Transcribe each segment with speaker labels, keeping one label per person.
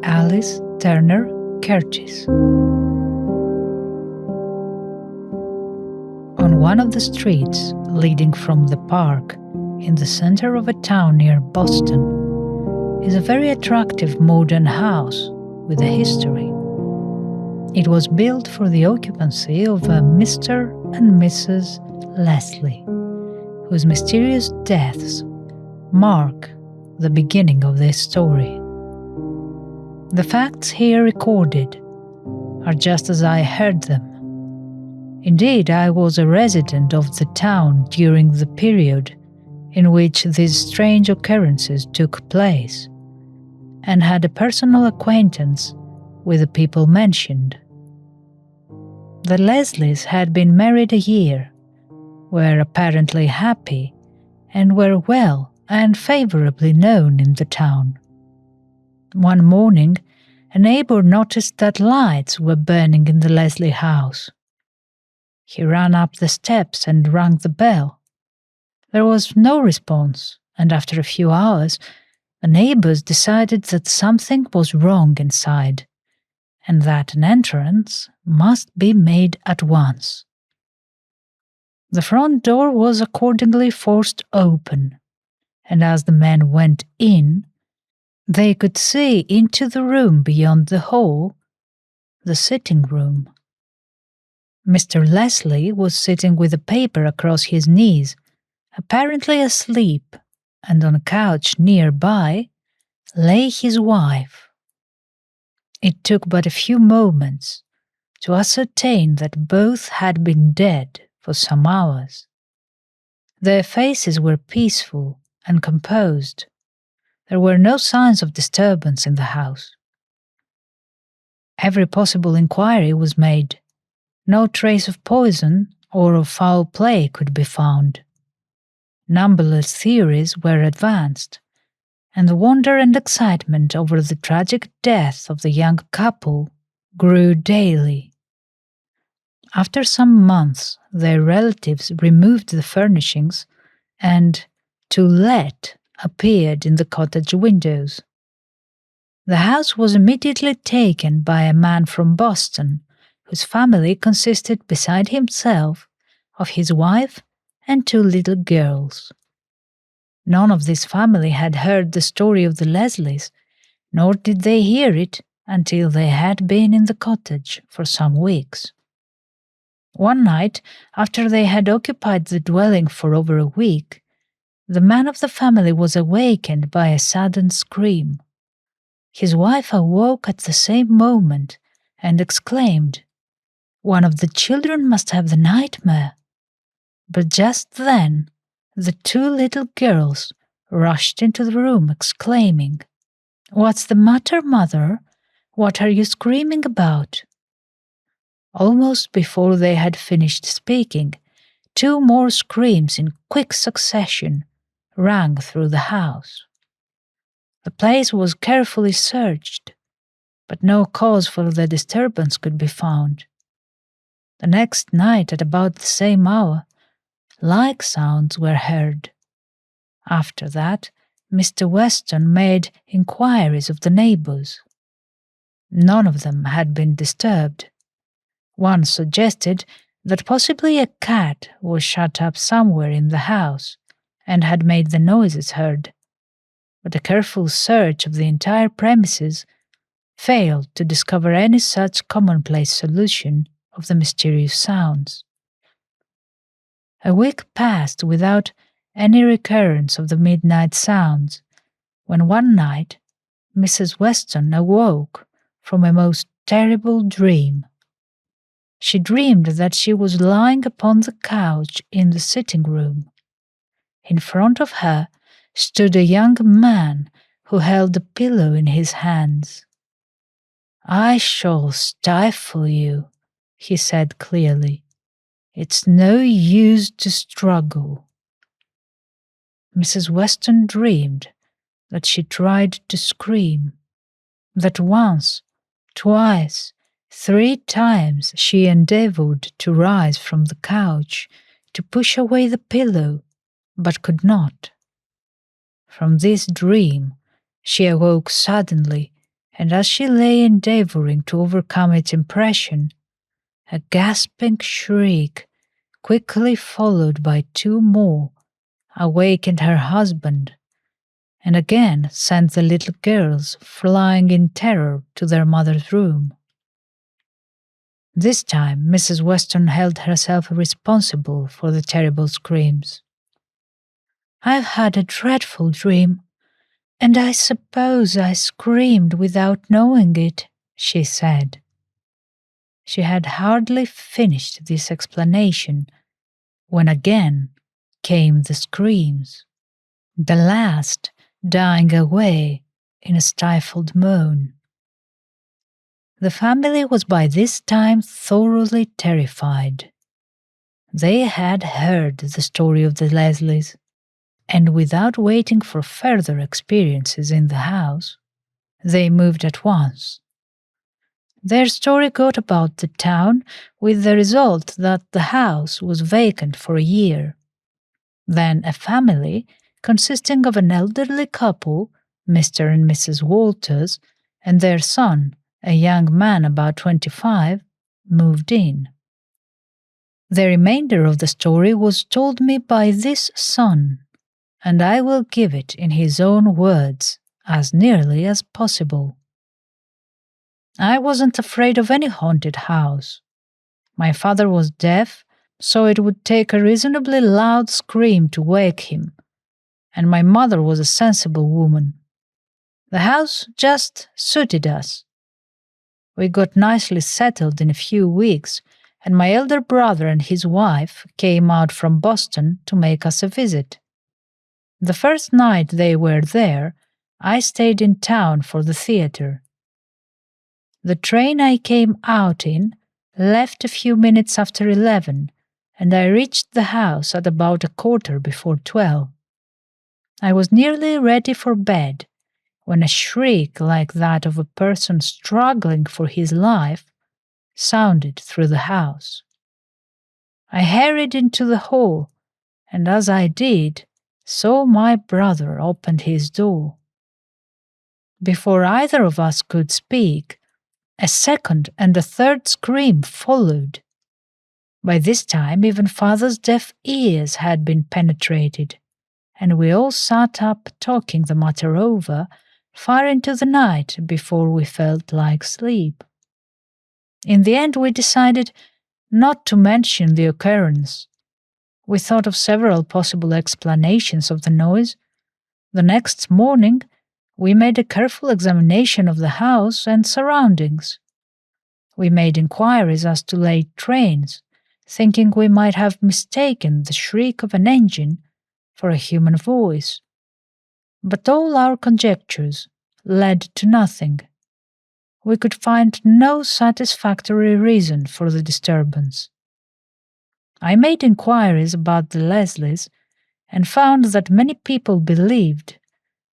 Speaker 1: Alice Turner Curtis. On one of the streets leading from the park in the center of a town near Boston is a very attractive modern house with a history. It was built for the occupancy of a Mr. and Mrs. Leslie, whose mysterious deaths mark the beginning of this story. The facts here recorded are just as I heard them. Indeed, I was a resident of the town during the period in which these strange occurrences took place, and had a personal acquaintance with the people mentioned. The Leslies had been married a year, were apparently happy, and were well and favorably known in the town. One morning, a neighbor noticed that lights were burning in the Leslie house. He ran up the steps and rang the bell. There was no response, and after a few hours, the neighbors decided that something was wrong inside, and that an entrance must be made at once. The front door was accordingly forced open, and as the men went in, they could see into the room beyond the hall, the sitting room. Mr. Leslie was sitting with a paper across his knees, apparently asleep, and on a couch nearby lay his wife. It took but a few moments to ascertain that both had been dead for some hours. Their faces were peaceful and composed. There were no signs of disturbance in the house. Every possible inquiry was made. No trace of poison or of foul play could be found. Numberless theories were advanced, and the wonder and excitement over the tragic death of the young couple grew daily. After some months, their relatives removed the furnishings, and "To Let" appeared in the cottage windows. The house was immediately taken by a man from Boston, whose family consisted, beside himself, of his wife and 2 little girls. None of this family had heard the story of the Leslies, nor did they hear it until they had been in the cottage for some weeks. One night, after they had occupied the dwelling for over a week, the man of the family was awakened by a sudden scream. His wife awoke at the same moment and exclaimed, "One of the children must have the nightmare." But just then, the 2 little girls rushed into the room exclaiming, "What's the matter, Mother? What are you screaming about?" Almost before they had finished speaking, 2 more screams in quick succession rang through the house. The place was carefully searched, but no cause for the disturbance could be found. The next night, at about the same hour, like sounds were heard. After that, Mr. Weston made inquiries of the neighbors. None of them had been disturbed. One suggested that possibly a cat was shut up somewhere in the house and had made the noises heard, but a careful search of the entire premises failed to discover any such commonplace solution of the mysterious sounds. A week passed without any recurrence of the midnight sounds, when one night Mrs. Weston awoke from a most terrible dream. She dreamed that she was lying upon the couch in the sitting room. In front of her stood a young man who held a pillow in his hands. "I shall stifle you," he said clearly. "It's no use to struggle." Mrs. Weston dreamed that she tried to scream, that once, twice, 3 times she endeavored to rise from the couch to push away the pillow, but could not. From this dream, she awoke suddenly and as she lay endeavoring to overcome its impression, a gasping shriek, quickly followed by two more, awakened her husband, and again sent the little girls flying in terror to their mother's room. This time Mrs. Weston held herself responsible for the terrible screams. "I've had a dreadful dream, and I suppose I screamed without knowing it," she said. She had hardly finished this explanation when again came the screams, the last dying away in a stifled moan. The family was by this time thoroughly terrified. They had heard the story of the Leslies, and without waiting for further experiences in the house, they moved at once. Their story got about the town with the result that the house was vacant for a year. Then a family consisting of an elderly couple, Mr. and Mrs. Walters, and their son, a young man about 25, moved in. The remainder of the story was told me by this son, and I will give it in his own words as nearly as possible. I wasn't afraid of any haunted house. My father was deaf, so it would take a reasonably loud scream to wake him, and my mother was a sensible woman. The house just suited us. We got nicely settled in a few weeks, and my elder brother and his wife came out from Boston to make us a visit. The first night they were there, I stayed in town for the theater. The train I came out in left a few minutes after 11, and I reached the house at about 12:15. I was nearly ready for bed when a shriek like that of a person struggling for his life sounded through the house. I hurried into the hall, and as I did, saw my brother open his door. Before either of us could speak, a second and a third scream followed. By this time, even father's deaf ears had been penetrated, and we all sat up talking the matter over far into the night before we felt like sleep. In the end, we decided not to mention the occurrence. We thought of several possible explanations of the noise. The next morning, we made a careful examination of the house and surroundings. We made inquiries as to late trains, thinking we might have mistaken the shriek of an engine for a human voice. But all our conjectures led to nothing. We could find no satisfactory reason for the disturbance. I made inquiries about the Leslies and found that many people believed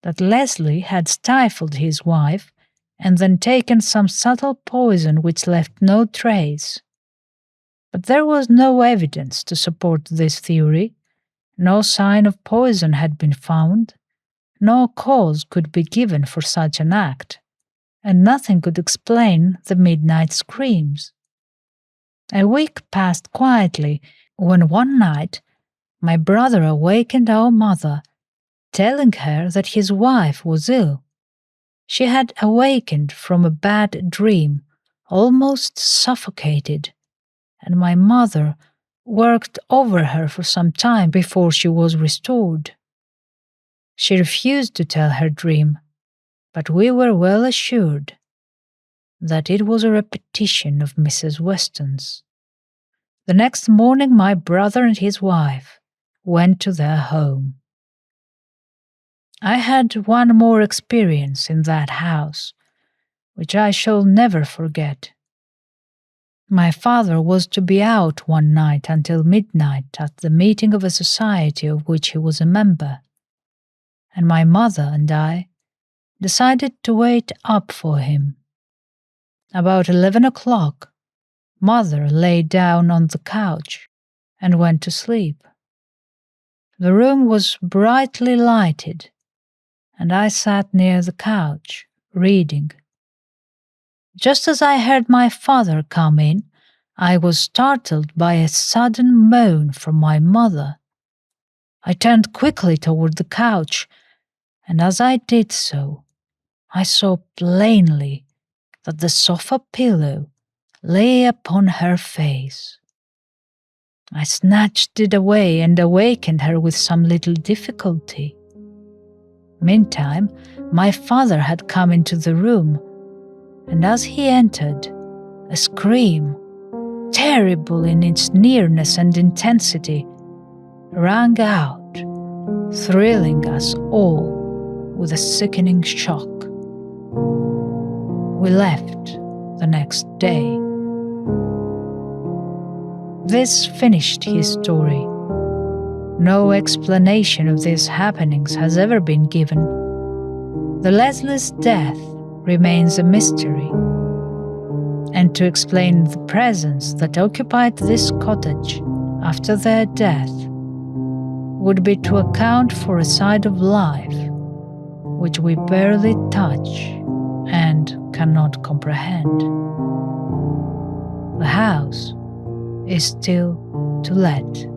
Speaker 1: that Leslie had stifled his wife and then taken some subtle poison which left no trace. But there was no evidence to support this theory. No sign of poison had been found, no cause could be given for such an act, and nothing could explain the midnight screams. A week passed quietly when one night my brother awakened our mother, telling her that his wife was ill. She had awakened from a bad dream, almost suffocated, and my mother worked over her for some time before she was restored. She refused to tell her dream, but we were well assured that it was a repetition of Mrs. Weston's. The next morning my brother and his wife went to their home. I had one more experience in that house, which I shall never forget. My father was to be out one night until midnight at the meeting of a society of which he was a member, and my mother and I decided to wait up for him. About 11 o'clock, Mother lay down on the couch and went to sleep. The room was brightly lighted, and I sat near the couch, reading. Just as I heard my father come in, I was startled by a sudden moan from my mother. I turned quickly toward the couch, and as I did so, I saw plainly that the sofa pillow lay upon her face. I snatched it away and awakened her with some little difficulty. Meantime, my father had come into the room, and as he entered, a scream, terrible in its nearness and intensity, rang out, thrilling us all with a sickening shock. We left the next day. This finished his story. No explanation of these happenings has ever been given. The Leslie's death remains a mystery, and to explain the presence that occupied this cottage after their death would be to account for a side of life which we barely touch and cannot comprehend. The house is still to let.